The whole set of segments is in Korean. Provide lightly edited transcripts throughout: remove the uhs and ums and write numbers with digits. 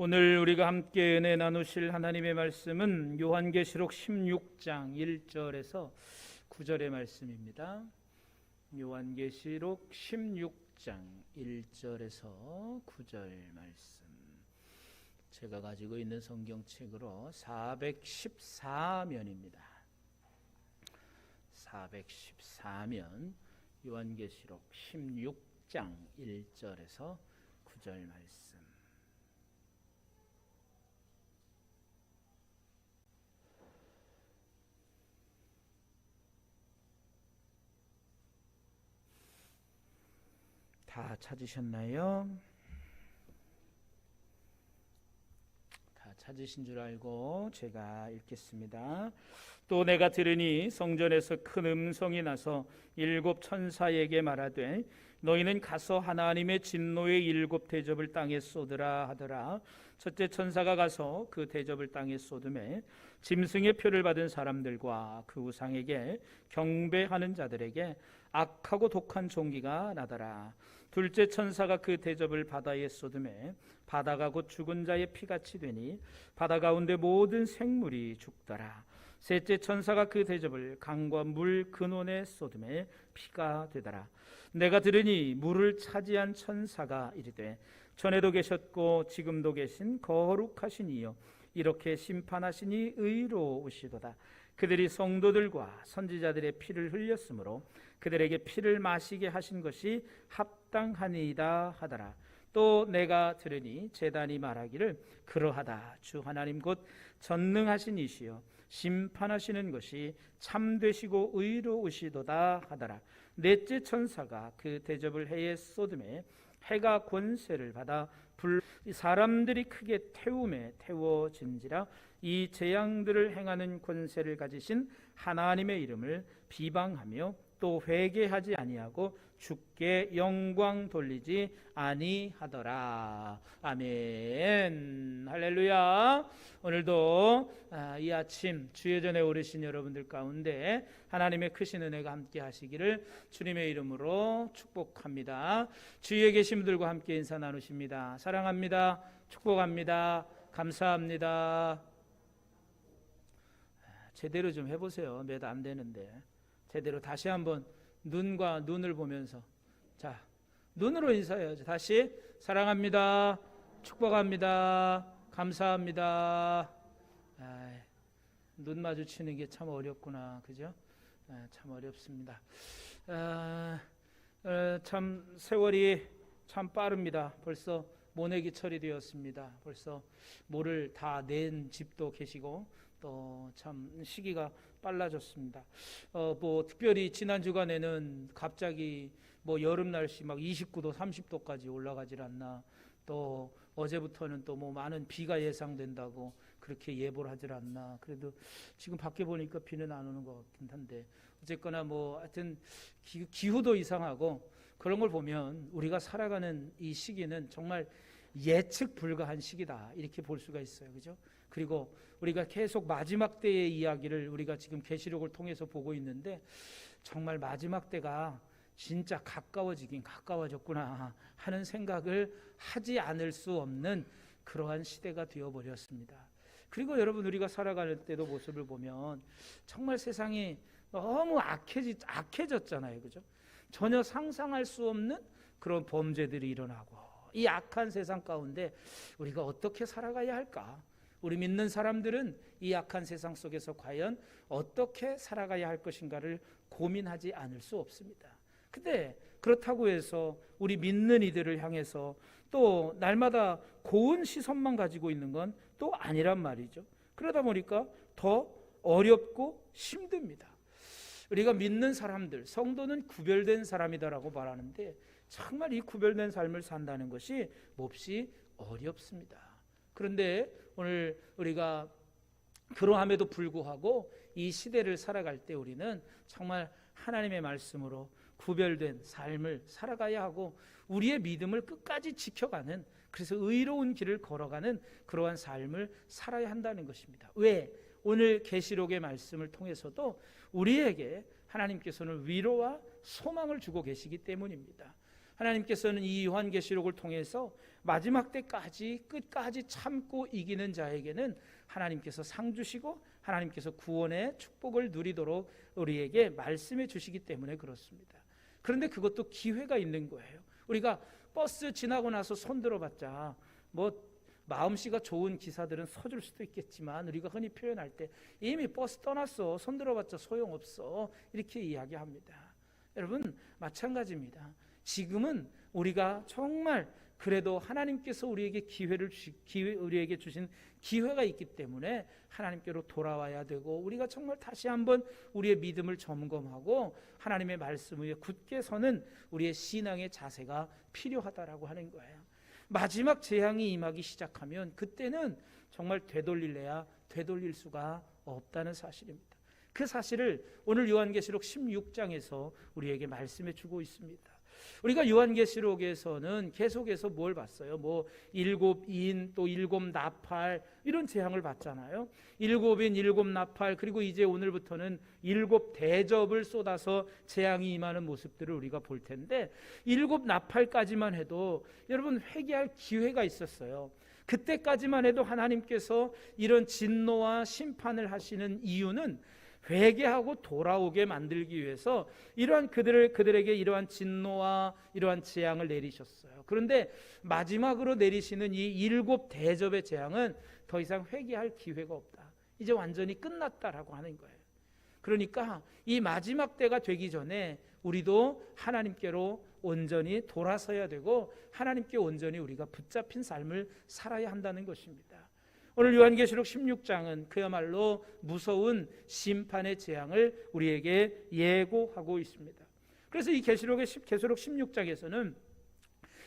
오늘 우리가 함께 은혜 나누실 하나님의 말씀은 요한계시록 16장 1절에서 9절의 말씀입니다. 요한계시록 16장 1절에서 9절 말씀, 제가 가지고 있는 성경책으로 414면입니다. 414면 요한계시록 16장 1절에서 9절 말씀. 다 찾으셨나요? 다 찾으신 줄 알고 제가 읽겠습니다. 또 내가 들으니 성전에서 큰 음성이 나서 일곱 천사에게 말하되 너희는 가서 하나님의 진노의 일곱 대접을 땅에 쏟으라 하더라. 첫째 천사가 가서 그 대접을 땅에 쏟음에 짐승의 표를 받은 사람들과 그 우상에게 경배하는 자들에게 악하고 독한 종기가 나더라. 둘째 천사가 그 대접을 바다에 쏟음에 바다가 곧 죽은 자의 피같이 되니 바다 가운데 모든 생물이 죽더라. 셋째 천사가 그 대접을 강과 물 근원에 쏟음에 피가 되더라. 내가 들으니 물을 차지한 천사가 이르되 전에도 계셨고 지금도 계신 거룩하신 이여 이렇게 심판하시니 의로우시도다. 그들이 성도들과 선지자들의 피를 흘렸으므로 그들에게 피를 마시게 하신 것이 합당하니이다 하더라. 또 내가 들으니 제단이 말하기를 그러하다. 주 하나님 곧 전능하신 이시여 심판하시는 것이 참되시고 의로우시도다 하더라. 넷째 천사가 그 대접을 해에 쏟음에 해가 권세를 받아 사람들이 크게 태움에 태워진지라. 이 재앙들을 행하는 권세를 가지신 하나님의 이름을 비방하며 또 회개하지 아니하고 주께 영광 돌리지 아니하더라. 아멘. 할렐루야. 오늘도 이 아침 주의 전에 오르신 여러분들 가운데 하나님의 크신 은혜가 함께 하시기를 주님의 이름으로 축복합니다. 주위에 계신 분들과 함께 인사 나누십니다. 사랑합니다. 축복합니다. 감사합니다. 제대로 좀 해보세요. 몇 안 되는데 제대로 다시 한번 눈과 눈을 보면서, 자, 눈으로 인사해야죠. 다시 사랑합니다. 축복합니다. 감사합니다. 눈 마주치는 게 참 어렵구나, 그죠? 참 어렵습니다. 참 세월이 참 빠릅니다. 벌써 모내기 철이 되었습니다. 벌써 모를 다 낸 집도 계시고 또 참 시기가 빨라졌습니다. 뭐 특별히 지난 주간에는 갑자기 뭐 여름 날씨 막 29도 30도까지 올라가질 않나, 또 어제부터는 또 뭐 많은 비가 예상된다고 그렇게 예보를 하질 않나. 그래도 지금 밖에 보니까 비는 안 오는 것 같긴 한데 어쨌거나 뭐 하여튼 기후도 이상하고 그런 걸 보면 우리가 살아가는 이 시기는 정말 예측 불가한 시기다, 이렇게 볼 수가 있어요. 그죠? 그리고 우리가 계속 마지막 때의 이야기를 우리가 지금 계시록을 통해서 보고 있는데 정말 마지막 때가 진짜 가까워지긴 가까워졌구나 하는 생각을 하지 않을 수 없는 그러한 시대가 되어버렸습니다. 그리고 여러분, 우리가 살아갈 때도 모습을 보면 정말 세상이 너무 악해졌잖아요. 그죠? 전혀 상상할 수 없는 그런 범죄들이 일어나고, 이 악한 세상 가운데 우리가 어떻게 살아가야 할까? 우리 믿는 사람들은 이 악한 세상 속에서 과연 어떻게 살아가야 할 것인가를 고민하지 않을 수 없습니다. 근데 그렇다고 해서 우리 믿는 이들을 향해서 또 날마다 고운 시선만 가지고 있는 건 또 아니란 말이죠. 그러다 보니까 더 어렵고 힘듭니다. 우리가 믿는 사람들, 성도는 구별된 사람이다라고 말하는데 정말 이 구별된 삶을 산다는 것이 몹시 어렵습니다. 그런데 오늘 우리가 그러함에도 불구하고 이 시대를 살아갈 때 우리는 정말 하나님의 말씀으로 구별된 삶을 살아가야 하고 우리의 믿음을 끝까지 지켜가는, 그래서 의로운 길을 걸어가는 그러한 삶을 살아야 한다는 것입니다. 왜? 오늘 계시록의 말씀을 통해서도 우리에게 하나님께서는 위로와 소망을 주고 계시기 때문입니다. 하나님께서는 이 요한계시록을 통해서 마지막 때까지 끝까지 참고 이기는 자에게는 하나님께서 상 주시고 하나님께서 구원의 축복을 누리도록 우리에게 말씀해 주시기 때문에 그렇습니다. 그런데 그것도 기회가 있는 거예요. 우리가 버스 지나고 나서 손 들어봤자 뭐 마음씨가 좋은 기사들은 서줄 수도 있겠지만 우리가 흔히 표현할 때 이미 버스 떠났어, 손 들어봤자 소용없어, 이렇게 이야기합니다. 여러분, 마찬가지입니다. 지금은 우리가 정말 그래도 하나님께서 우리에게 우리에게 주신 기회가 있기 때문에 하나님께로 돌아와야 되고, 우리가 정말 다시 한번 우리의 믿음을 점검하고 하나님의 말씀 위에 굳게 서는 우리의 신앙의 자세가 필요하다라고 하는 거예요. 마지막 재앙이 임하기 시작하면 그때는 정말 되돌릴래야 되돌릴 수가 없다는 사실입니다. 그 사실을 오늘 요한계시록 16장에서 우리에게 말씀해 주고 있습니다. 우리가 요한계시록에서는 계속해서 뭘 봤어요? 뭐 일곱 인, 또 일곱 나팔, 이런 재앙을 봤잖아요. 일곱 인, 일곱 나팔, 그리고 이제 오늘부터는 일곱 대접을 쏟아서 재앙이 임하는 모습들을 우리가 볼 텐데, 일곱 나팔까지만 해도 여러분 회개할 기회가 있었어요. 그때까지만 해도 하나님께서 이런 진노와 심판을 하시는 이유는 회개하고 돌아오게 만들기 위해서 이러한 그들에게 이러한 진노와 이러한 재앙을 내리셨어요. 그런데 마지막으로 내리시는 이 일곱 대접의 재앙은 더 이상 회개할 기회가 없다, 이제 완전히 끝났다라고 하는 거예요. 그러니까 이 마지막 때가 되기 전에 우리도 하나님께로 온전히 돌아서야 되고 하나님께 온전히 우리가 붙잡힌 삶을 살아야 한다는 것입니다. 오늘 요한계시록 16장은 그야말로 무서운 심판의 재앙을 우리에게 예고하고 있습니다. 그래서 이 계시록 16장에서는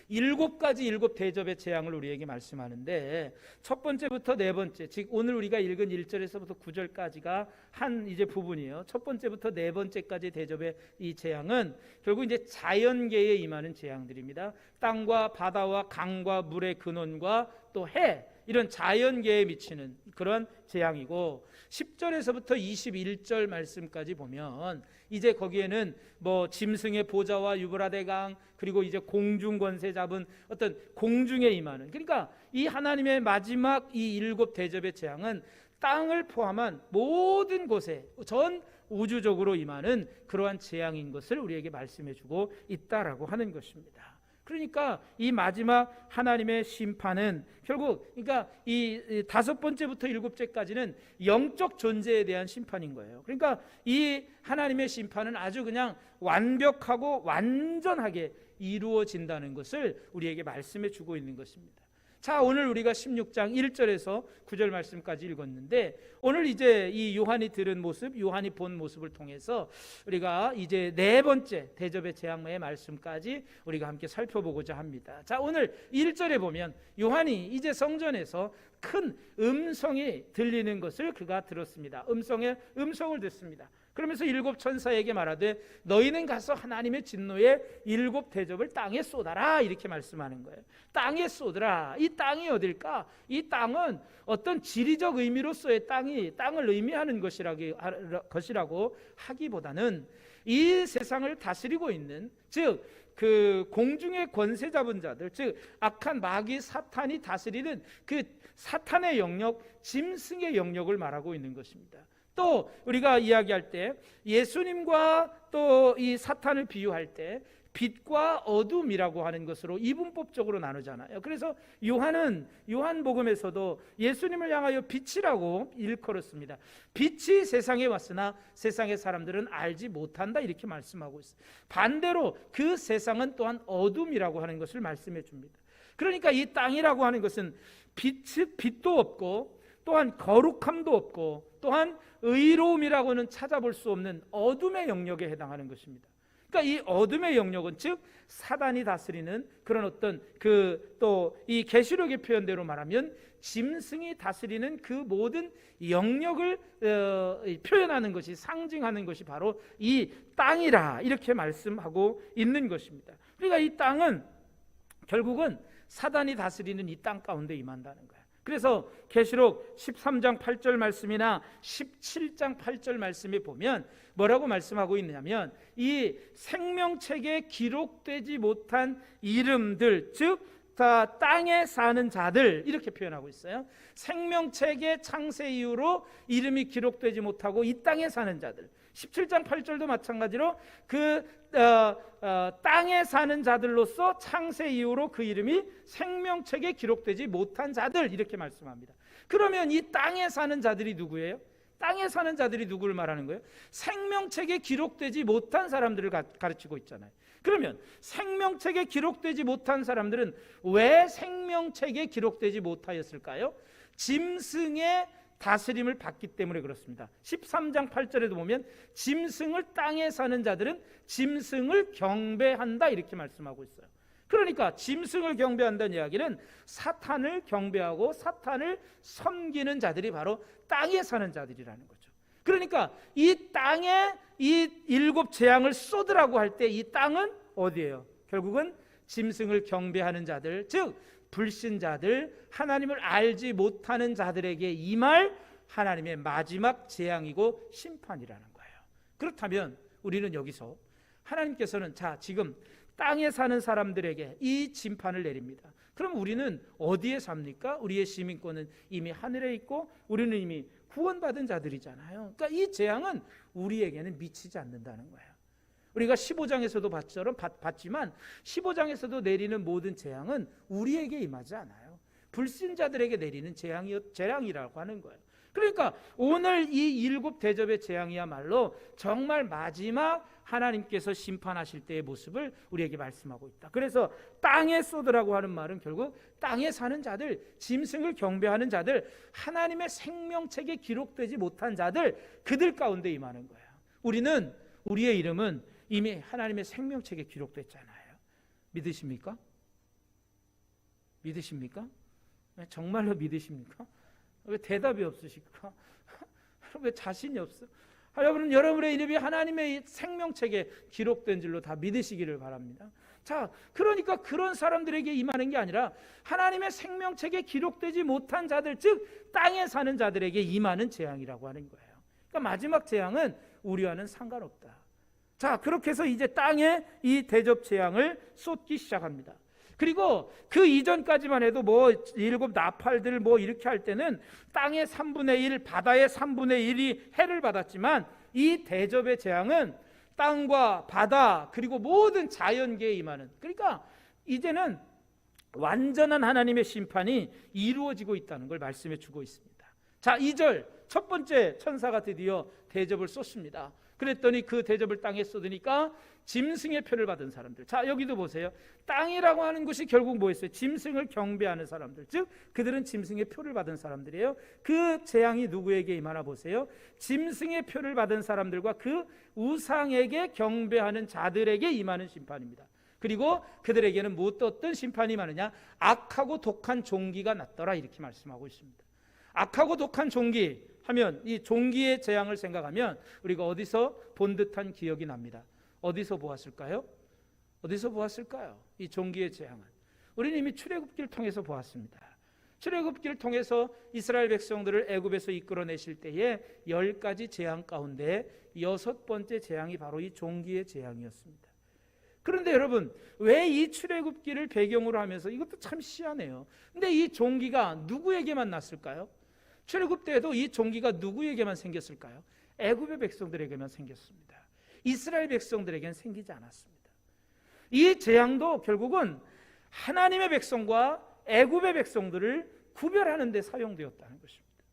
일곱 가지 일곱 대접의 재앙을 우리에게 말씀하는데, 첫 번째부터 네 번째, 즉 오늘 우리가 읽은 1절에서부터 9절까지가 한 이제 부분이에요. 첫 번째부터 네 번째까지 대접의 이 재앙은 결국 이제 자연계에 임하는 재앙들입니다. 땅과 바다와 강과 물의 근원과 또 해, 이런 자연계에 미치는 그런 재앙이고, 10절에서부터 21절 말씀까지 보면 이제 거기에는 뭐 짐승의 보좌와 유브라데 강, 그리고 이제 공중 권세 잡은 어떤 공중에 임하는, 그러니까 이 하나님의 마지막 이 일곱 대접의 재앙은 땅을 포함한 모든 곳에 전 우주적으로 임하는 그러한 재앙인 것을 우리에게 말씀해 주고 있다라고 하는 것입니다. 그러니까 이 마지막 하나님의 심판은 결국, 그러니까 이 다섯 번째부터 일곱째까지는 영적 존재에 대한 심판인 거예요. 그러니까 이 하나님의 심판은 아주 그냥 완벽하고 완전하게 이루어진다는 것을 우리에게 말씀해 주고 있는 것입니다. 자, 오늘 우리가 16장 1절에서 9절 말씀까지 읽었는데, 오늘 이제 이 요한이 들은 모습, 요한이 본 모습을 통해서 우리가 이제 네 번째 대접의 재앙의 말씀까지 우리가 함께 살펴보고자 합니다. 자, 오늘 1절에 보면 요한이 이제 성전에서 큰 음성이 들리는 것을 그가 들었습니다. 음성을 듣습니다. 그러면서 일곱 천사에게 말하되 너희는 가서 하나님의 진노의 일곱 대접을 땅에 쏟아라, 이렇게 말씀하는 거예요. 땅에 쏟으라. 이 땅이 어딜까? 이 땅은 어떤 지리적 의미로서의 땅을 의미하는 것이라고 하기보다는 이 세상을 다스리고 있는, 즉 그 공중의 권세 잡은 자들, 즉 악한 마귀 사탄이 다스리는 그 사탄의 영역, 짐승의 영역을 말하고 있는 것입니다. 또 우리가 이야기할 때 예수님과 또 이 사탄을 비유할 때 빛과 어둠이라고 하는 것으로 이분법적으로 나누잖아요. 그래서 요한복음에서도 예수님을 향하여 빛이라고 일컬었습니다. 빛이 세상에 왔으나 세상의 사람들은 알지 못한다, 이렇게 말씀하고 있어요. 반대로 그 세상은 또한 어둠이라고 하는 것을 말씀해 줍니다. 그러니까 이 땅이라고 하는 것은 빛도 없고 또한 거룩함도 없고 또한 의로움이라고는 찾아볼 수 없는 어둠의 영역에 해당하는 것입니다. 그러니까 이 어둠의 영역은 즉 사단이 다스리는 그런 어떤 또 이 계시록의 표현대로 말하면 짐승이 다스리는 그 모든 영역을 표현하는 것이, 상징하는 것이 바로 이 땅이라, 이렇게 말씀하고 있는 것입니다. 그러니까 이 땅은 결국은 사단이 다스리는 이 땅 가운데 임한다는 거예요. 그래서 계시록 13장 8절 말씀이나 17장 8절 말씀에 보면 뭐라고 말씀하고 있느냐면 이 생명책에 기록되지 못한 이름들, 즉 다 땅에 사는 자들, 이렇게 표현하고 있어요. 생명책의 창세 이후로 이름이 기록되지 못하고 이 땅에 사는 자들. 17장 8절도 마찬가지로 땅에 사는 자들로서 창세 이후로 그 이름이 생명책에 기록되지 못한 자들, 이렇게 말씀합니다. 그러면 이 땅에 사는 자들이 누구예요? 땅에 사는 자들이 누구를 말하는 거예요? 생명책에 기록되지 못한 사람들을 가르치고 있잖아요. 그러면 생명책에 기록되지 못한 사람들은 왜 생명책에 기록되지 못하였을까요? 짐승의 다스림을 받기 때문에 그렇습니다. 13장 8절에도 보면 짐승을 땅에 사는 자들은 짐승을 경배한다, 이렇게 말씀하고 있어요. 그러니까 짐승을 경배한다는 이야기는 사탄을 경배하고 사탄을 섬기는 자들이 바로 땅에 사는 자들이라는 거죠. 그러니까 이 땅에 이 7 재앙을 쏟으라고 할 때 이 땅은 어디예요? 결국은 짐승을 경배하는 자들, 즉 불신자들, 하나님을 알지 못하는 자들에게 임할 하나님의 마지막 재앙이고 심판이라는 거예요. 그렇다면 우리는 여기서 하나님께서는 자, 지금 땅에 사는 사람들에게 이 심판을 내립니다. 그럼 우리는 어디에 삽니까? 우리의 시민권은 이미 하늘에 있고 우리는 이미 구원받은 자들이잖아요. 그러니까 이 재앙은 우리에게는 미치지 않는다는 거예요. 우리가 15장에서도 봤지만 15장에서도 내리는 모든 재앙은 우리에게 임하지 않아요. 불신자들에게 내리는 재앙이라고 하는 거예요. 그러니까 오늘 이 7 대접의 재앙이야말로 정말 마지막 하나님께서 심판하실 때의 모습을 우리에게 말씀하고 있다. 그래서 땅에 쏟으라고 하는 말은 결국 땅에 사는 자들, 짐승을 경배하는 자들, 하나님의 생명책에 기록되지 못한 자들, 그들 가운데 임하는 거예요. 우리의 이름은 이미 하나님의 생명책에 기록됐잖아요. 믿으십니까? 믿으십니까? 정말로 믿으십니까? 왜 대답이 없으실까? 왜 자신이 없어? 여러분은 여러분의 이름이 하나님의 생명책에 기록된 줄로 다 믿으시기를 바랍니다. 자, 그러니까 그런 사람들에게 임하는 게 아니라 하나님의 생명책에 기록되지 못한 자들, 즉 땅에 사는 자들에게 임하는 재앙이라고 하는 거예요. 그러니까 마지막 재앙은 우리와는 상관없다. 자, 그렇게 해서 이제 땅에 이 대접 재앙을 쏟기 시작합니다. 그리고 그 이전까지만 해도 7 나팔들 이렇게 할 때는 땅의 3분의 1, 바다의 3분의 1이 해를 받았지만 이 대접의 재앙은 땅과 바다 그리고 모든 자연계에 임하는, 그러니까 이제는 완전한 하나님의 심판이 이루어지고 있다는 걸 말씀해 주고 있습니다. 자, 2절 첫 번째 천사가 드디어 대접을 쏟습니다. 그랬더니 그 대접을 땅에 쏟으니까 짐승의 표를 받은 사람들. 자, 여기도 보세요. 땅이라고 하는 것이 결국 뭐였어요? 짐승을 경배하는 사람들, 즉 그들은 짐승의 표를 받은 사람들이에요. 그 재앙이 누구에게 임하나 보세요. 짐승의 표를 받은 사람들과 그 우상에게 경배하는 자들에게 임하는 심판입니다. 그리고 그들에게는 어떤 심판이 임하느냐? 악하고 독한 종기가 났더라, 이렇게 말씀하고 있습니다. 악하고 독한 종기 하면 이 종기의 재앙을 생각하면 우리가 어디서 본 듯한 기억이 납니다. 어디서 보았을까요? 어디서 보았을까요? 이 종기의 재앙은 우리는 이미 출애굽기를 통해서 보았습니다. 출애굽기를 통해서 이스라엘 백성들을 애굽에서 이끌어내실 때에 10가지 재앙 가운데 6번째 재앙이 바로 이 종기의 재앙이었습니다. 그런데 여러분, 왜 이 출애굽기를 배경으로 하면서, 이것도 참 희한해요. 근데 이 종기가 누구에게만 났을까요? 출애굽 때에도 이 종기가 누구에게만 생겼을까요? 애굽의 백성들에게만 생겼습니다. 이스라엘 백성들에게는 생기지 않았습니다. 이 재앙도 결국은 하나님의 백성과 애굽의 백성들을 구별하는 데 사용되었다는 것입니다.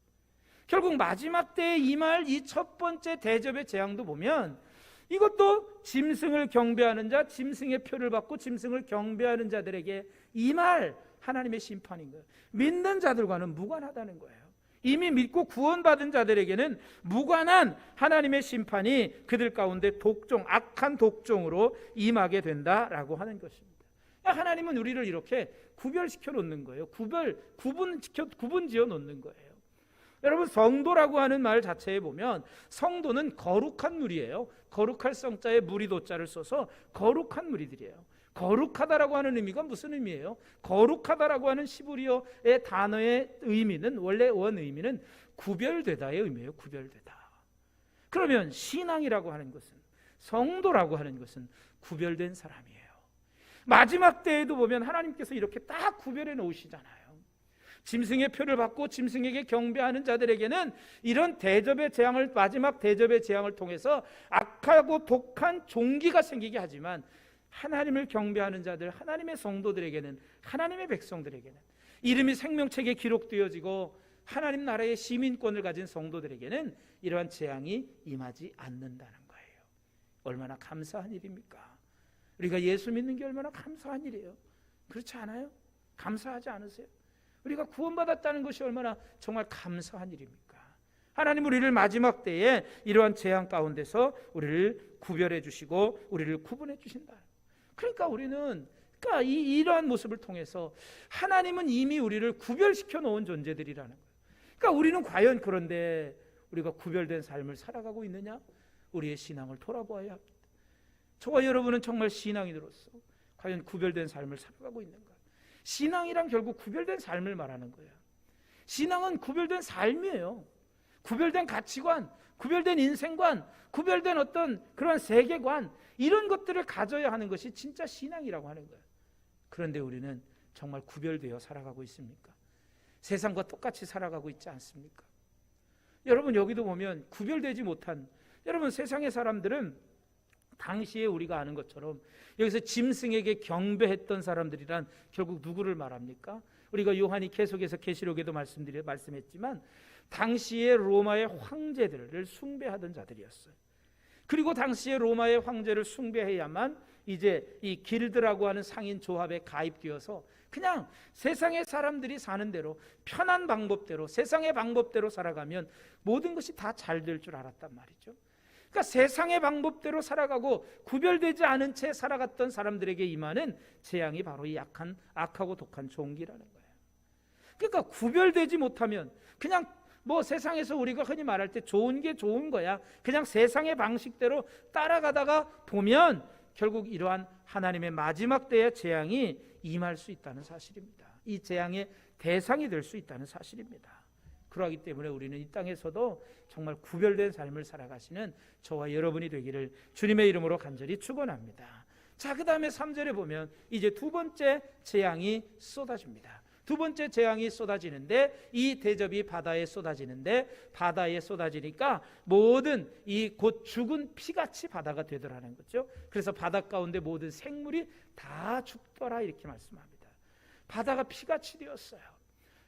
결국 마지막 때에 임할 이 첫 번째 대접의 재앙도 보면 이것도 짐승을 경배하는 자, 짐승의 표를 받고 짐승을 경배하는 자들에게 임할 하나님의 심판인 거예요. 믿는 자들과는 무관하다는 거예요. 이미 믿고 구원받은 자들에게는 무관한 하나님의 심판이 그들 가운데 악한 독종으로 임하게 된다라고 하는 것입니다. 하나님은 우리를 이렇게 구별시켜 놓는 거예요. 구분지어 놓는 거예요. 여러분, 성도라고 하는 말 자체에 보면 성도는 거룩한 무리예요. 거룩할 성자에 무리도자를 써서 거룩한 무리들이에요. 거룩하다라고 하는 의미가 무슨 의미예요? 거룩하다라고 하는 시브리어의 단어의 의미는, 원래 원 의미는 구별되다의 의미예요. 구별되다. 그러면 신앙이라고 하는 것은, 성도라고 하는 것은 구별된 사람이에요. 마지막 때에도 보면 하나님께서 이렇게 딱 구별해 놓으시잖아요. 짐승의 표를 받고 짐승에게 경배하는 자들에게는 이런 대접의 재앙을, 마지막 대접의 재앙을 통해서 악하고 독한 종기가 생기게 하지만, 하나님을 경배하는 자들, 하나님의 성도들에게는, 하나님의 백성들에게는, 이름이 생명책에 기록되어지고 하나님 나라의 시민권을 가진 성도들에게는 이러한 재앙이 임하지 않는다는 거예요. 얼마나 감사한 일입니까? 우리가 예수 믿는 게 얼마나 감사한 일이에요. 그렇지 않아요? 감사하지 않으세요? 우리가 구원받았다는 것이 얼마나 정말 감사한 일입니까? 하나님 우리를 마지막 때에 이러한 재앙 가운데서 우리를 구별해 주시고 우리를 구분해 주신다. 그러니까 우리는, 이러한 모습을 통해서 하나님은 이미 우리를 구별시켜 놓은 존재들이라는 거예요. 그러니까 우리는 과연, 그런데 우리가 구별된 삶을 살아가고 있느냐? 우리의 신앙을 돌아보아야 합니다. 저와 여러분은 정말 신앙인으로서 과연 구별된 삶을 살아가고 있는가? 신앙이란 결국 구별된 삶을 말하는 거예요. 신앙은 구별된 삶이에요. 구별된 가치관, 구별된 인생관, 구별된 어떤 그런 세계관, 이런 것들을 가져야 하는 것이 진짜 신앙이라고 하는 거예요. 그런데 우리는 정말 구별되어 살아가고 있습니까? 세상과 똑같이 살아가고 있지 않습니까? 여러분, 여기도 보면 구별되지 못한, 여러분, 세상의 사람들은 당시에 우리가 아는 것처럼 여기서 짐승에게 경배했던 사람들이란 결국 누구를 말합니까? 우리가 요한이 계속해서 계시록에도 말씀했지만 당시에 로마의 황제들을 숭배하던 자들이었어요. 그리고 당시에 로마의 황제를 숭배해야만 이제 이 길드라고 하는 상인 조합에 가입되어서 그냥 세상의 사람들이 사는 대로, 편한 방법대로, 세상의 방법대로 살아가면 모든 것이 다 잘 될 줄 알았단 말이죠. 그러니까 세상의 방법대로 살아가고 구별되지 않은 채 살아갔던 사람들에게 임하는 재앙이 바로 이 악하고 독한 종기라는 거예요. 그러니까 구별되지 못하면 그냥 세상에서 우리가 흔히 말할 때 좋은 게 좋은 거야, 그냥 세상의 방식대로 따라가다가 보면 결국 이러한 하나님의 마지막 때의 재앙이 임할 수 있다는 사실입니다. 이 재앙의 대상이 될 수 있다는 사실입니다. 그러하기 때문에 우리는 이 땅에서도 정말 구별된 삶을 살아가시는 저와 여러분이 되기를 주님의 이름으로 간절히 축원합니다. 자, 그 다음에 3절에 보면 이제 두 번째 재앙이 쏟아집니다. 두 번째 재앙이 쏟아지는데, 이 대접이 바다에 쏟아지는데, 바다에 쏟아지니까 모든 이 곧 죽은 피같이 바다가 되더라는 거죠. 그래서 바다 가운데 모든 생물이 다 죽더라, 이렇게 말씀합니다. 바다가 피같이 되었어요.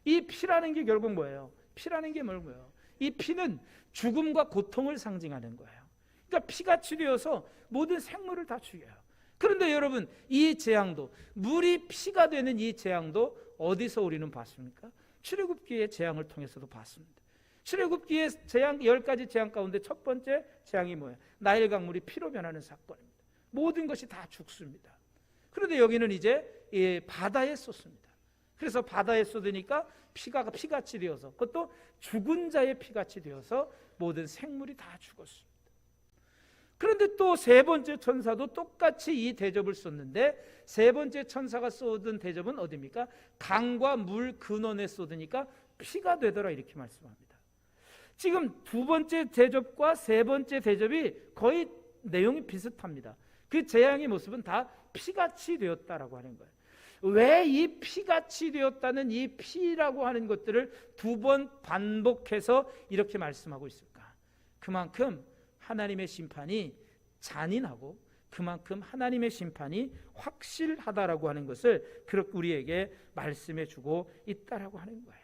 이 피라는 게 결국 뭐예요? 피라는 게 뭐예요? 이 피는 죽음과 고통을 상징하는 거예요. 그러니까 피같이 되어서 모든 생물을 다 죽여요. 그런데 여러분, 이 재앙도, 물이 피가 되는 이 재앙도 어디서 우리는 봤습니까? 출애굽기의 재앙을 통해서도 봤습니다. 출애굽기의 재앙, 10가지 재앙 가운데 첫 번째 재앙이 뭐예요? 나일 강물이 피로 변하는 사건입니다. 모든 것이 다 죽습니다. 그런데 여기는 이제 바다에 쏟습니다. 그래서 바다에 쏟으니까 피가 피같이 되어서, 그것도 죽은 자의 피같이 되어서 모든 생물이 다 죽었습니다. 그런데 또 세 번째 천사도 똑같이 이 대접을 쏟는데, 세 번째 천사가 쏟은 대접은 어디입니까? 강과 물 근원에 쏟으니까 피가 되더라, 이렇게 말씀합니다. 지금 두 번째 대접과 세 번째 대접이 거의 내용이 비슷합니다. 그 재앙의 모습은 다 피같이 되었다라고 하는 거예요. 왜 이 피같이 되었다는 이 피라고 하는 것들을 두 번 반복해서 이렇게 말씀하고 있을까? 그만큼 하나님의 심판이 잔인하고 그만큼 하나님의 심판이 확실하다라고 하는 것을 그렇게 우리에게 말씀해 주고 있다라고 하는 거예요.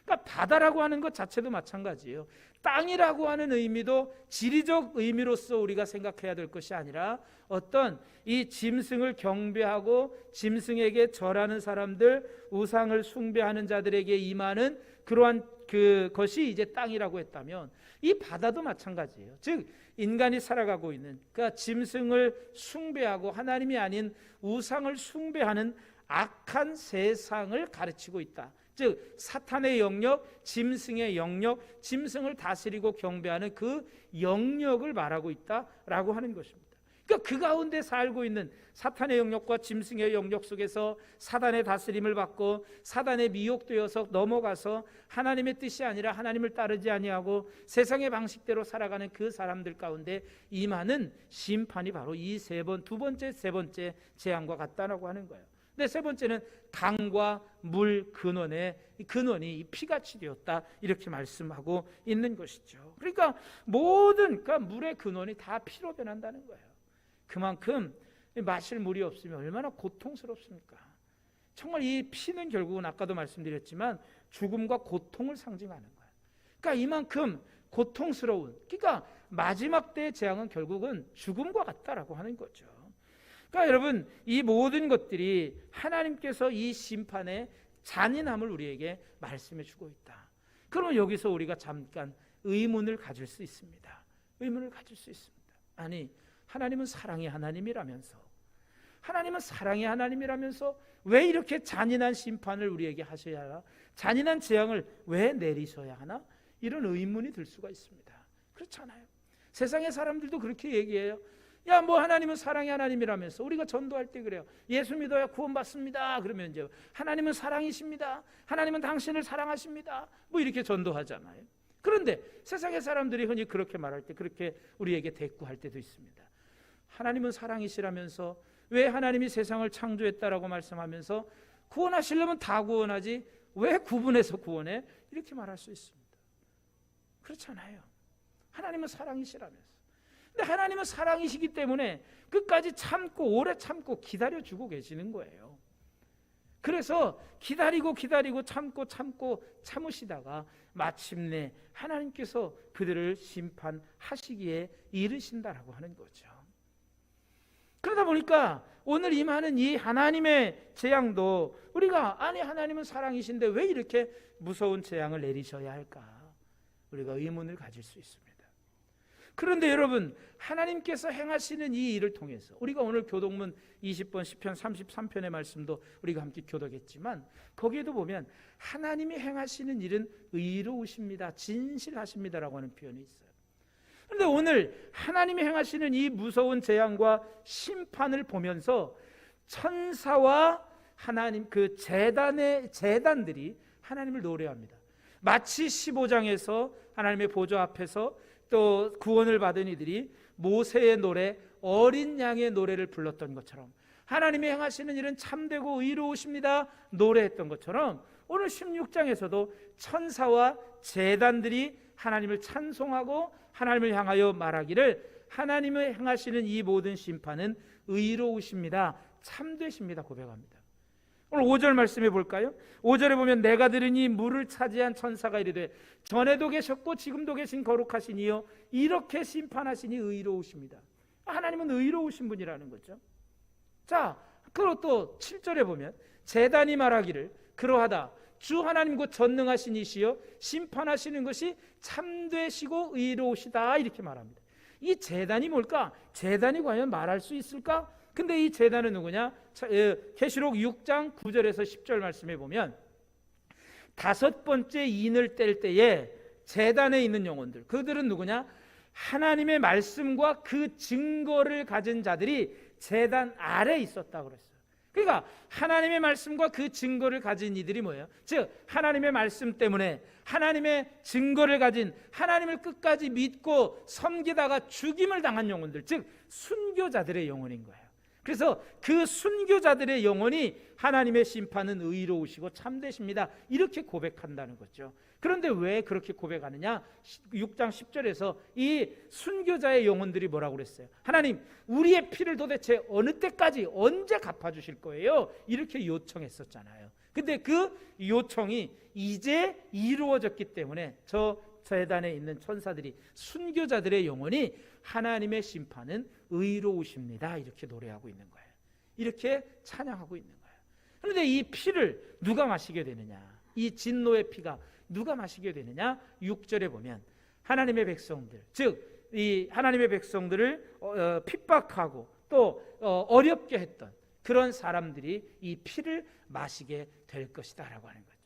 그러니까 바다라고 하는 것 자체도 마찬가지예요. 땅이라고 하는 의미도 지리적 의미로서 우리가 생각해야 될 것이 아니라, 어떤 이 짐승을 경배하고 짐승에게 절하는 사람들, 우상을 숭배하는 자들에게 임하는 그러한 그것이 이제 땅이라고 했다면, 이 바다도 마찬가지예요. 즉 인간이 살아가고 있는, 그러니까 짐승을 숭배하고 하나님이 아닌 우상을 숭배하는 악한 세상을 가르치고 있다. 즉 사탄의 영역, 짐승의 영역, 짐승을 다스리고 경배하는 그 영역을 말하고 있다라고 하는 것입니다. 그러니까 그 가운데 살고 있는 사탄의 영역과 짐승의 영역 속에서 사단의 다스림을 받고 사단의 미혹되어서 넘어가서 하나님의 뜻이 아니라 하나님을 따르지 아니하고 세상의 방식대로 살아가는 그 사람들 가운데 임하는 심판이 바로 이 두 번째, 세 번째 재앙과 같다라고 하는 거예요. 근데 세 번째는 강과 물 근원의 근원이 피같이 되었다, 이렇게 말씀하고 있는 것이죠. 그러니까 그러니까 물의 근원이 다 피로 변한다는 거예요. 그만큼 마실 물이 없으면 얼마나 고통스럽습니까? 정말 이 피는 결국은 아까도 말씀드렸지만 죽음과 고통을 상징하는 거예요. 그러니까 이만큼 고통스러운, 그러니까 마지막 때의 재앙은 결국은 죽음과 같다라고 하는 거죠. 그러니까 여러분, 이 모든 것들이 하나님께서 이 심판의 잔인함을 우리에게 말씀해 주고 있다. 그러면 여기서 우리가 잠깐 의문을 가질 수 있습니다. 의문을 가질 수 있습니다. 아니, 하나님은 사랑의 하나님이라면서 왜 이렇게 잔인한 심판을 우리에게 하셔야 하나? 잔인한 재앙을 왜 내리셔야 하나? 이런 의문이 들 수가 있습니다. 그렇잖아요. 세상의 사람들도 그렇게 얘기해요. 야, 뭐 하나님은 사랑의 하나님이라면서. 우리가 전도할 때 그래요. 예수 믿어야 구원받습니다. 그러면 이제 하나님은 사랑이십니다. 하나님은 당신을 사랑하십니다. 뭐 이렇게 전도하잖아요. 그런데 세상의 사람들이 흔히 그렇게 말할 때, 그렇게 우리에게 대꾸할 때도 있습니다. 하나님은 사랑이시라면서 왜 하나님이 세상을 창조했다라고 말씀하면서 구원하시려면 다 구원하지 왜 구분해서 구원해? 이렇게 말할 수 있습니다. 그렇잖아요. 하나님은 사랑이시라면서. 근데 하나님은 사랑이시기 때문에 끝까지 참고, 오래 참고 기다려주고 계시는 거예요. 그래서 기다리고 참고 참으시다가 마침내 하나님께서 그들을 심판하시기에 이르신다라고 하는 거죠. 그러다 보니까 오늘 임하는 이 하나님의 재앙도 우리가, 아니 하나님은 사랑이신데 왜 이렇게 무서운 재앙을 내리셔야 할까? 우리가 의문을 가질 수 있습니다. 그런데 여러분, 하나님께서 행하시는 이 일을 통해서 우리가 오늘 교독문 20번 시편 33편의 말씀도 우리가 함께 교독했지만 거기에도 보면 하나님이 행하시는 일은 의로우십니다, 진실하십니다라고 하는 표현이 있어요. 그런데 오늘 하나님이 행하시는 이 무서운 재앙과 심판을 보면서 천사와 하나님 그 제단들이 하나님을 노래합니다. 마치 15장에서 하나님의 보좌 앞에서 또 구원을 받은 이들이 모세의 노래, 어린 양의 노래를 불렀던 것처럼 하나님이 행하시는 일은 참되고 의로우십니다 노래했던 것처럼 오늘 16장에서도 천사와 제단들이 하나님을 찬송하고 하나님을 향하여 말하기를 하나님의 행하시는 이 모든 심판은 의로우십니다, 참되십니다 고백합니다. 오늘 5절 말씀해 볼까요? 5절에 보면 내가 들으니 물을 차지한 천사가 이르되 전에도 계셨고 지금도 계신 거룩하신 이여 이렇게 심판하시니 의로우십니다. 하나님은 의로우신 분이라는 거죠. 자, 그리고 또 7절에 보면 제단이 말하기를 그러하다 주 하나님 곧 전능하신 이시여 심판하시는 것이 참되시고 의로우시다 이렇게 말합니다. 이 제단이 뭘까? 제단이 과연 말할 수 있을까? 근데 이 제단은 누구냐? 계시록 6장 9절에서 10절 말씀해 보면 다섯 번째 인을 뗄 때에 제단에 있는 영혼들, 그들은 누구냐? 하나님의 말씀과 그 증거를 가진 자들이 제단 아래에 있었다고 그랬어요. 그러니까 하나님의 말씀과 그 증거를 가진 이들이 뭐예요? 즉 하나님의 말씀 때문에 하나님의 증거를 가진, 하나님을 끝까지 믿고 섬기다가 죽임을 당한 영혼들, 즉 순교자들의 영혼인 거예요. 그래서 그 순교자들의 영혼이 하나님의 심판은 의로우시고 참되십니다 이렇게 고백한다는 거죠. 그런데 왜 그렇게 고백하느냐? 6장 10절에서 이 순교자의 영혼들이 뭐라고 그랬어요? 하나님, 우리의 피를 도대체 어느 때까지 언제 갚아주실 거예요? 이렇게 요청했었잖아요. 근데 그 요청이 이제 이루어졌기 때문에 저 제단에 있는 천사들이, 순교자들의 영혼이 하나님의 심판은 의로우십니다 이렇게 노래하고 있는 거예요. 이렇게 찬양하고 있는 거예요. 그런데 이 피를 누가 마시게 되느냐? 이 진노의 피가 누가 마시게 되느냐? 6절에 보면 하나님의 백성들, 즉 이 하나님의 백성들을 핍박하고 또 어렵게 했던 그런 사람들이 이 피를 마시게 될 것이다 라고 하는 거죠.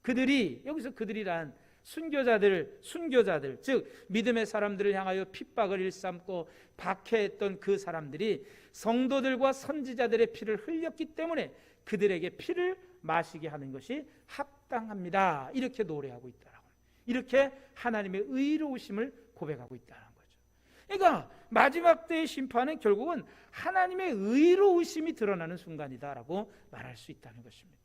그들이, 여기서 그들이란 순교자들, 즉 믿음의 사람들을 향하여 핍박을 일삼고 박해했던 그 사람들이 성도들과 선지자들의 피를 흘렸기 때문에 그들에게 피를 마시게 하는 것이 합당합니다. 이렇게 노래하고 있다라고. 이렇게 하나님의 의로우심을 고백하고 있다는 거죠. 그러니까 마지막 때의 심판은 결국은 하나님의 의로우심이 드러나는 순간이다라고 말할 수 있다는 것입니다.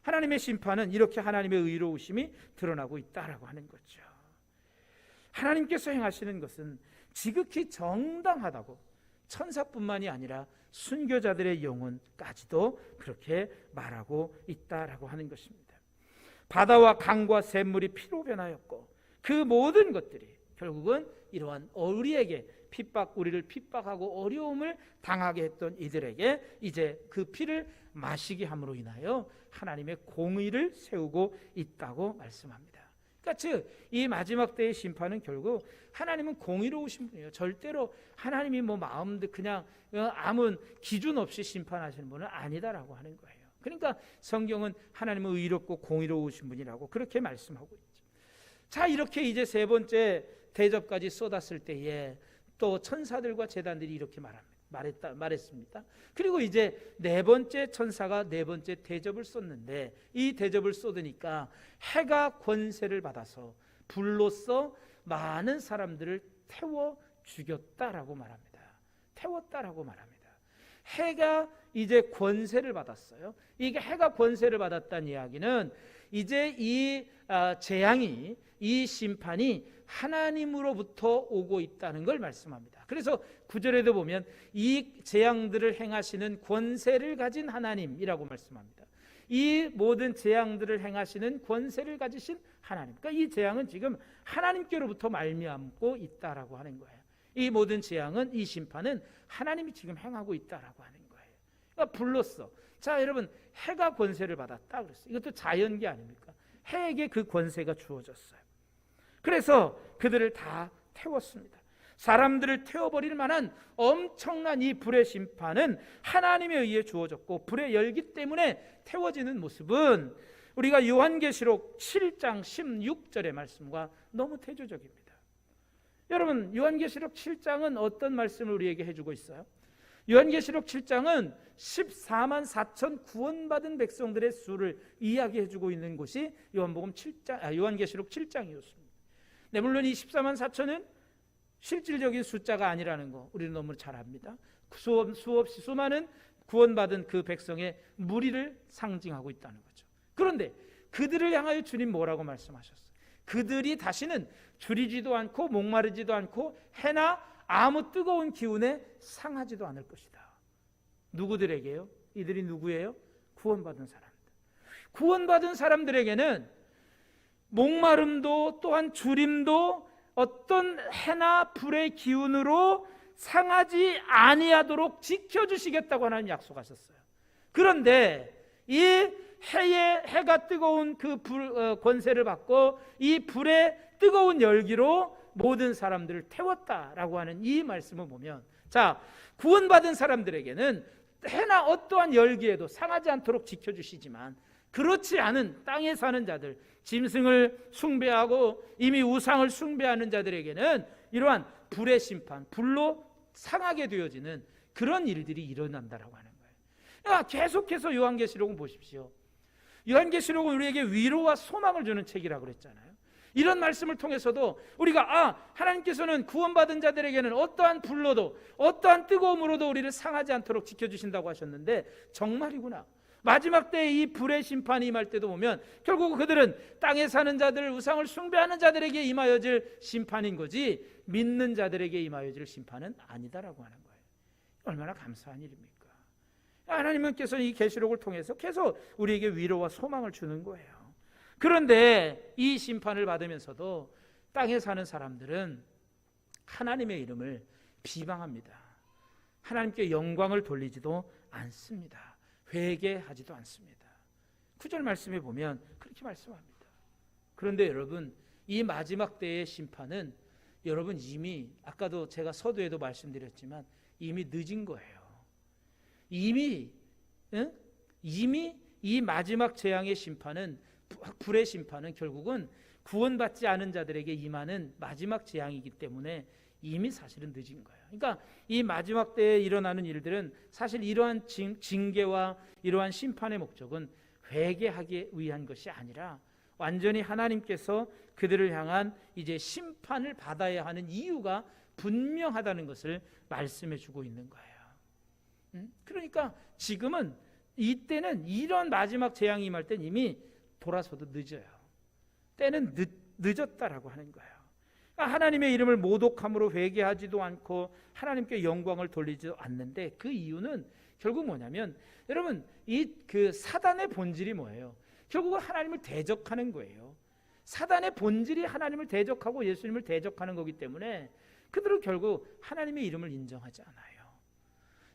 하나님의 심판은 이렇게 하나님의 의로우심이 드러나고 있다라고 하는 거죠. 하나님께서 행하시는 것은 지극히 정당하다고 천사뿐만이 아니라 순교자들의 영혼까지도 그렇게 말하고 있다라고 하는 것입니다. 바다와 강과 샘물이 피로 변하였고 그 모든 것들이 결국은 이러한 우리를 핍박하고 어려움을 당하게 했던 이들에게 이제 그 피를 마시게 함으로 인하여 하나님의 공의를 세우고 있다고 말씀합니다. 그러니까 즉 이 마지막 때의 심판은 결국 하나님은 공의로우신 분이에요. 절대로 하나님이 마음대로 그냥 아무 기준 없이 심판하시는 분은 아니다라고 하는 거예요. 그러니까 성경은 하나님은 의롭고 공의로우신 분이라고 그렇게 말씀하고 있죠. 자, 이렇게 이제 세 번째 대접까지 쏟았을 때에 또 천사들과 제단들이 이렇게 말했습니다. 그리고 이제 네 번째 천사가 네 번째 대접을 쏟는데 이 대접을 쏟으니까 해가 권세를 받아서 불로써 많은 사람들을 태워 죽였다라고 말합니다. 태웠다라고 말합니다. 해가 이제 권세를 받았어요. 이게 해가 권세를 받았다는 이야기는 이제 이 재앙이, 이 심판이 하나님으로부터 오고 있다는 걸 말씀합니다. 그래서 9절에도 보면 이 재앙들을 행하시는 권세를 가진 하나님이라고 말씀합니다. 이 모든 재앙들을 행하시는 권세를 가지신 하나님. 그러니까 이 재앙은 지금 하나님께로부터 말미암고 있다라고 하는 거예요. 이 모든 재앙은, 이 심판은 하나님이 지금 행하고 있다라고 하는 거예요. 그러니까 불로써, 자 여러분, 해가 권세를 받았다 그랬어요. 이것도 자연계 아닙니까? 해에게 그 권세가 주어졌어요. 그래서 그들을 다 태웠습니다. 사람들을 태워버릴 만한 엄청난 이 불의 심판은 하나님에 의해 주어졌고 불의 열기 때문에 태워지는 모습은 우리가 요한계시록 7장 16절의 말씀과 너무 대조적입니다. 여러분, 요한계시록 7장은 어떤 말씀을 우리에게 해주고 있어요? 요한계시록 7장은 14만 4천 구원받은 백성들의 수를 이야기해주고 있는 곳이 요한계시록 7장이었습니다. 네, 물론 이 14만 4천은 실질적인 숫자가 아니라는 거 우리는 너무 잘 압니다. 수없이 수많은 구원받은 그 백성의 무리를 상징하고 있다는 거죠. 그런데 그들을 향하여 주님 뭐라고 말씀하셨어요? 그들이 다시는 줄이지도 않고 목마르지도 않고 해나 아무 뜨거운 기운에 상하지도 않을 것이다. 누구들에게요? 이들이 누구예요? 구원받은 사람들. 구원받은 사람들에게는 목마름도 또한 주림도 어떤 해나 불의 기운으로 상하지 아니하도록 지켜주시겠다고 하나님 약속하셨어요. 그런데 이 해가 뜨거운 그 권세를 받고 이 불의 뜨거운 열기로 모든 사람들을 태웠다라고 하는 이 말씀을 보면, 자, 구원받은 사람들에게는 해나 어떠한 열기에도 상하지 않도록 지켜주시지만 그렇지 않은 땅에 사는 자들, 짐승을 숭배하고 이미 우상을 숭배하는 자들에게는 이러한 불의 심판, 불로 상하게 되어지는 그런 일들이 일어난다라고 하는 거예요. 그러니까 계속해서 요한계시록은 보십시오. 요한계시록은 우리에게 위로와 소망을 주는 책이라고 그랬잖아요. 이런 말씀을 통해서도 우리가 하나님께서는 구원받은 자들에게는 어떠한 불로도 어떠한 뜨거움으로도 우리를 상하지 않도록 지켜주신다고 하셨는데 정말이구나. 마지막 때에 이 불의 심판이 임할 때도 보면 결국 그들은 땅에 사는 자들, 우상을 숭배하는 자들에게 임하여질 심판인 거지 믿는 자들에게 임하여질 심판은 아니다라고 하는 거예요. 얼마나 감사한 일입니까? 하나님께서 이 계시록을 통해서 계속 우리에게 위로와 소망을 주는 거예요. 그런데 이 심판을 받으면서도 땅에 사는 사람들은 하나님의 이름을 비방합니다. 하나님께 영광을 돌리지도 않습니다. 회개하지도 않습니다. 9절 말씀에 보면 그렇게 말씀합니다. 그런데 여러분, 이 마지막 때의 심판은 여러분 이미 아까도 제가 서두에도 말씀드렸지만 이미 늦은 거예요. 이미 이 마지막 재앙의 심판은, 불의 심판은 결국은 구원받지 않은 자들에게 임하는 마지막 재앙이기 때문에 이미 사실은 늦은 거예요. 그러니까 이 마지막 때에 일어나는 일들은 사실 이러한 징계와 이러한 심판의 목적은 회개하기 위한 것이 아니라 완전히 하나님께서 그들을 향한 이제 심판을 받아야 하는 이유가 분명하다는 것을 말씀해 주고 있는 거예요. 그러니까 지금은 이때는 이런 마지막 재앙이 임할 땐 이미 돌아서도 늦어요. 때는 늦었다라고 하는 거예요. 그러니까 하나님의 이름을 모독함으로 회개하지도 않고 하나님께 영광을 돌리지도 않는데 그 이유는 결국 뭐냐면 여러분 이 그 사단의 본질이 뭐예요? 결국은 하나님을 대적하는 거예요. 사단의 본질이 하나님을 대적하고 예수님을 대적하는 거기 때문에 그들은 결국 하나님의 이름을 인정하지 않아요.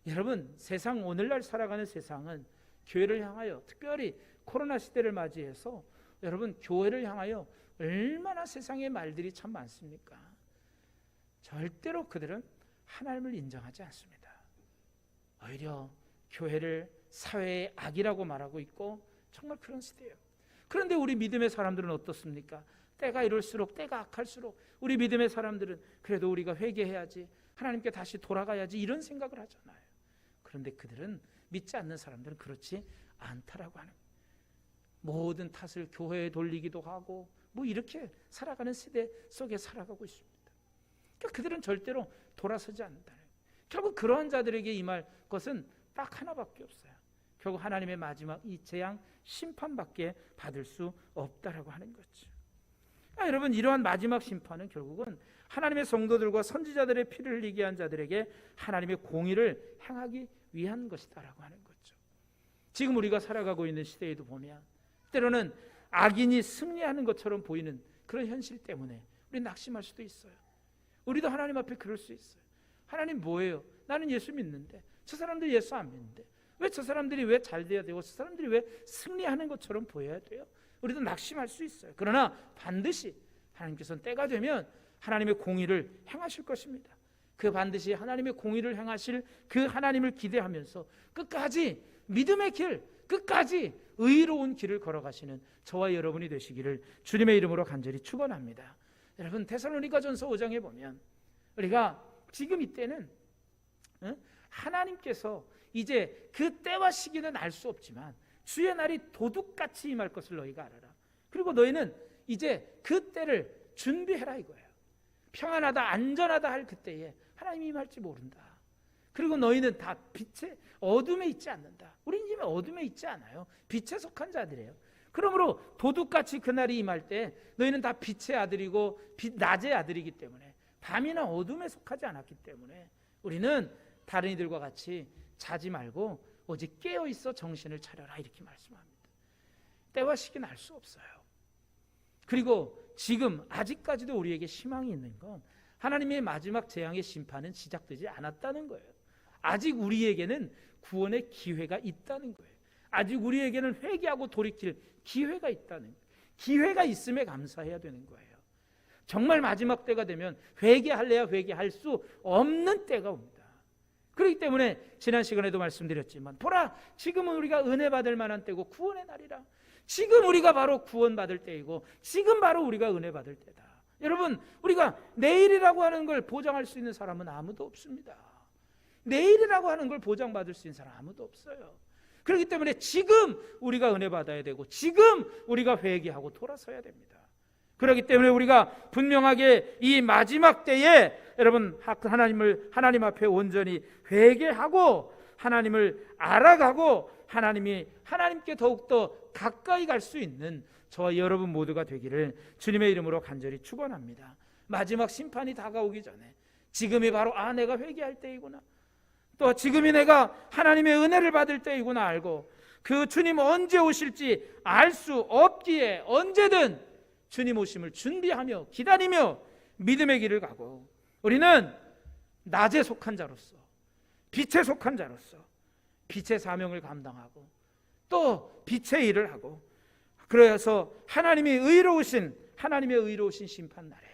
여러분 세상 오늘날 살아가는 세상은 교회를 향하여 특별히 코로나 시대를 맞이해서 여러분 교회를 향하여 얼마나 세상의 말들이 참 많습니까? 절대로 그들은 하나님을 인정하지 않습니다. 오히려 교회를 사회의 악이라고 말하고 있고 정말 그런 시대예요. 그런데 우리 믿음의 사람들은 어떻습니까? 때가 이럴수록 때가 악할수록 우리 믿음의 사람들은 그래도 우리가 회개해야지 하나님께 다시 돌아가야지 이런 생각을 하잖아요. 그런데 그들은 믿지 않는 사람들은 그렇지 않다라고 하는 거예요. 모든 탓을 교회에 돌리기도 하고 뭐 이렇게 살아가는 시대 속에 살아가고 있습니다. 그러니까 그들은 절대로 돌아서지 않는다. 결국 그러한 자들에게 임할 것은 딱 하나밖에 없어요. 결국 하나님의 마지막 이 재앙 심판밖에 받을 수 없다라고 하는 거죠. 여러분 이러한 마지막 심판은 결국은 하나님의 성도들과 선지자들의 피를 흘리게 한 자들에게 하나님의 공의를 행하기 위한 것이다라고 하는 거죠. 지금 우리가 살아가고 있는 시대에도 보면 때로는 악인이 승리하는 것처럼 보이는 그런 현실 때문에 우리 낙심할 수도 있어요. 우리도 하나님 앞에 그럴 수 있어요. 하나님 뭐예요? 나는 예수 믿는데 저 사람들이 예수 안 믿는데 왜 저 사람들이 왜 잘 돼야 되고 저 사람들이 왜 승리하는 것처럼 보여야 돼요? 우리도 낙심할 수 있어요. 그러나 반드시 하나님께서는 때가 되면 하나님의 공의를 행하실 것입니다. 그 반드시 하나님의 공의를 행하실 그 하나님을 기대하면서 끝까지 믿음의 길, 끝까지 의로운 길을 걸어가시는 저와 여러분이 되시기를 주님의 이름으로 간절히 축원합니다. 여러분 데살로니가전서 5장에 보면 우리가 지금 이때는 하나님께서 이제 그 때와 시기는 알 수 없지만 주의 날이 도둑같이 임할 것을 너희가 알아라. 그리고 너희는 이제 그 때를 준비해라 이거예요. 평안하다 안전하다 할 그때에 하나님이 임할지 모른다. 그리고 너희는 다 빛의 어둠에 있지 않는다. 우리는 이미 어둠에 있지 않아요. 빛에 속한 자들이에요. 그러므로 도둑같이 그날이 임할 때 너희는 다 빛의 아들이고 낮의 아들이기 때문에 밤이나 어둠에 속하지 않았기 때문에 우리는 다른 이들과 같이 자지 말고 오직 깨어있어 정신을 차려라 이렇게 말씀합니다. 때와 시기는 알 수 없어요. 그리고 지금 아직까지도 우리에게 희망이 있는 건 하나님의 마지막 재앙의 심판은 시작되지 않았다는 거예요. 아직 우리에게는 구원의 기회가 있다는 거예요. 아직 우리에게는 회개하고 돌이킬 기회가 있다는 거예요. 기회가 있음에 감사해야 되는 거예요. 정말 마지막 때가 되면 회개할래야 회개할 수 없는 때가 옵니다. 그렇기 때문에 지난 시간에도 말씀드렸지만 보라 지금은 우리가 은혜 받을 만한 때고 구원의 날이라. 지금 우리가 바로 구원받을 때이고 지금 바로 우리가 은혜 받을 때다. 여러분 우리가 내일이라고 하는 걸 보장할 수 있는 사람은 아무도 없습니다. 내일이라고 하는 걸 보장받을 수 있는 사람 아무도 없어요. 그렇기 때문에 지금 우리가 은혜 받아야 되고 지금 우리가 회개하고 돌아서야 됩니다. 그렇기 때문에 우리가 분명하게 이 마지막 때에 여러분 하나님 앞에 온전히 회개하고 하나님을 알아가고 하나님께 더욱더 가까이 갈 수 있는 저와 여러분 모두가 되기를 주님의 이름으로 간절히 축원합니다. 마지막 심판이 다가오기 전에 지금이 바로 내가 회개할 때이구나, 또 지금이 내가 하나님의 은혜를 받을 때이구나 알고 그 주님 언제 오실지 알 수 없기에 언제든 주님 오심을 준비하며 기다리며 믿음의 길을 가고 우리는 낮에 속한 자로서 빛에 속한 자로서 빛의 사명을 감당하고 또 빛의 일을 하고 그래서 하나님의 의로우신 심판 날에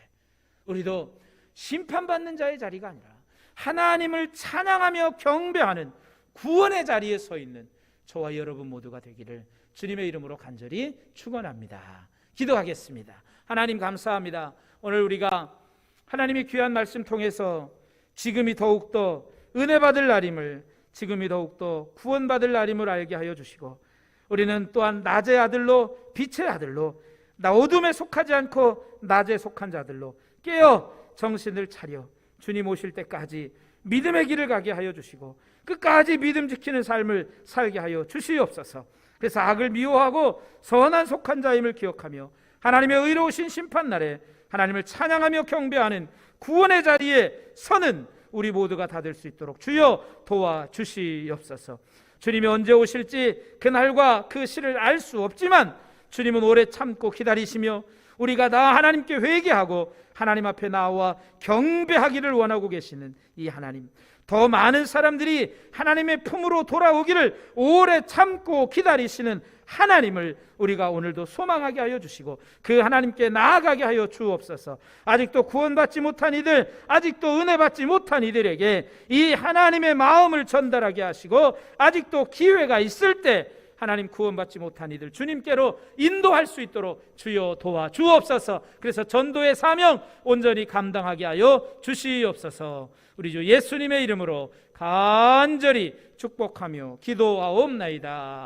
우리도 심판받는 자의 자리가 아니라 하나님을 찬양하며 경배하는 구원의 자리에 서 있는 저와 여러분 모두가 되기를 주님의 이름으로 간절히 축원합니다. 기도하겠습니다. 하나님 감사합니다. 오늘 우리가 하나님의 귀한 말씀 통해서 지금이 더욱더 은혜 받을 날임을, 지금이 더욱더 구원받을 날임을 알게 하여 주시고, 우리는 또한 낮의 아들로, 빛의 아들로, 나 어둠에 속하지 않고 낮에 속한 자들로 깨어 정신을 차려 주님 오실 때까지 믿음의 길을 가게 하여 주시고, 끝까지 믿음 지키는 삶을 살게 하여 주시옵소서. 그래서 악을 미워하고 선한 속한 자임을 기억하며 하나님의 의로우신 심판날에 하나님을 찬양하며 경배하는 구원의 자리에 서는 우리 모두가 다 될 수 있도록 주여 도와주시옵소서. 주님이 언제 오실지 그날과 그 시를 알 수 없지만 주님은 오래 참고 기다리시며 우리가 다 하나님께 회개하고 하나님 앞에 나와 경배하기를 원하고 계시는 이 하나님, 더 많은 사람들이 하나님의 품으로 돌아오기를 오래 참고 기다리시는 하나님을 우리가 오늘도 소망하게 하여 주시고 그 하나님께 나아가게 하여 주옵소서. 아직도 구원받지 못한 이들, 아직도 은혜 받지 못한 이들에게 이 하나님의 마음을 전달하게 하시고, 아직도 기회가 있을 때 하나님 구원받지 못한 이들 주님께로 인도할 수 있도록 주여 도와주옵소서. 그래서 전도의 사명 온전히 감당하게 하여 주시옵소서. 우리 주 예수님의 이름으로 간절히 축복하며 기도하옵나이다.